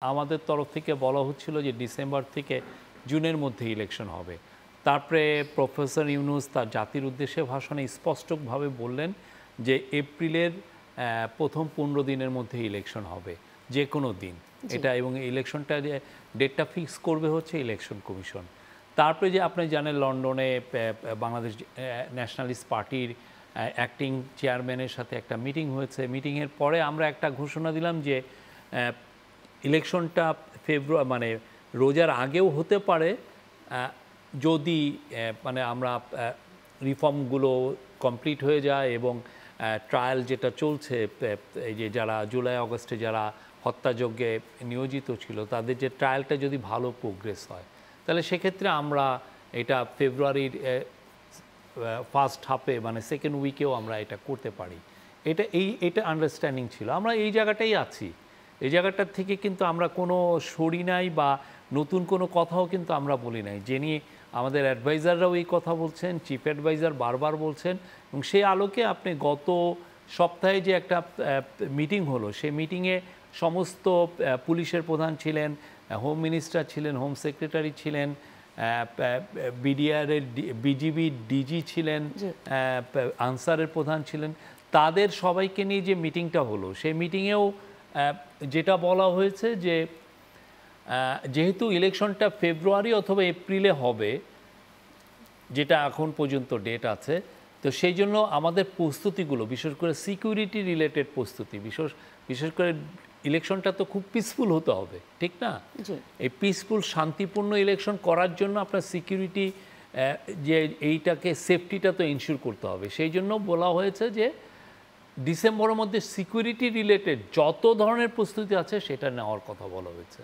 আমাদের তরফ থেকে বলা হচ্ছিল যে ডিসেম্বর থেকে জুনের মধ্যে ইলেকশন হবে। তারপরে প্রফেসর ইউনূস তার জাতির উদ্দেশ্যে ভাষণে স্পষ্টভাবে বললেন যে এপ্রিলের প্রথম 15 দিনের মধ্যে ইলেকশন হবে, যে কোনো দিন এটা, এবং ইলেকশনটা যে ডেটটা ফিক্স করবে হচ্ছে ইলেকশন কমিশন। তারপরে যে আপনি জানেন লন্ডনে বাংলাদেশ ন্যাশনালিস্ট পার্টির অ্যাক্টিং চেয়ারম্যানের সাথে একটা মিটিং হয়েছে। মিটিংয়ের পরে আমরা একটা ঘোষণা দিলাম যে ইলেকশনটা মানে রোজার আগেও হতে পারে, যদি মানে আমরা রিফর্মগুলো কমপ্লিট হয়ে যায় এবং ট্রায়াল যেটা চলছে, এই যে যারা জুলাই আগস্টে যারা হত্যাযজ্ঞে নিয়োজিত ছিল তাদের যে ট্রায়ালটা যদি ভালো প্রোগ্রেস হয়, তাহলে সেক্ষেত্রে আমরা এটা ফেব্রুয়ারির ফার্স্ট হাফে মানে সেকেন্ড উইকেও আমরা এটা করতে পারি। এটা আন্ডারস্ট্যান্ডিং ছিল। আমরা এই জায়গাটাই আছি। এই জায়গাটার থেকে কিন্তু আমরা কোনো সরি নাই বা নতুন কোনো কথাও কিন্তু আমরা বলি নাই। যিনি আমাদের অ্যাডভাইজাররাও এই কথা বলছেন, চিফ অ্যাডভাইজার বারবার বলছেন, এবং সেই আলোকে আপনি গত সপ্তাহে যে একটা মিটিং হলো, সেই মিটিংয়ে সমস্ত পুলিশের প্রধান ছিলেন, হোম মিনিস্টার ছিলেন, হোম সেক্রেটারি ছিলেন, বিডিআরের বিজিবি ডিজি ছিলেন, আনসারের প্রধান ছিলেন, তাদের সবাইকে নিয়ে যে মিটিংটা হলো, সেই মিটিংয়েও যেটা বলা হয়েছে যে যেহেতু ইলেকশনটা ফেব্রুয়ারি অথবা এপ্রিলে হবে, যেটা এখন পর্যন্ত ডেট আছে, তো সেই জন্য আমাদের প্রস্তুতিগুলো, বিশেষ করে সিকিউরিটি রিলেটেড প্রস্তুতি, বিশেষ করে ইলেকশনটা তো খুব পিসফুল হতে হবে, ঠিক না? এই পিসফুল শান্তিপূর্ণ ইলেকশন করার জন্য আপনার সিকিউরিটি যে এইটাকে সেফটিটা তো ইনশিওর করতে হবে। সেই জন্য বলা হয়েছে যে ডিসেম্বরের মধ্যে সিকিউরিটি রিলেটেড যত ধরনের প্রস্তুতি আছে সেটা নেওয়ার কথা বলা হয়েছে।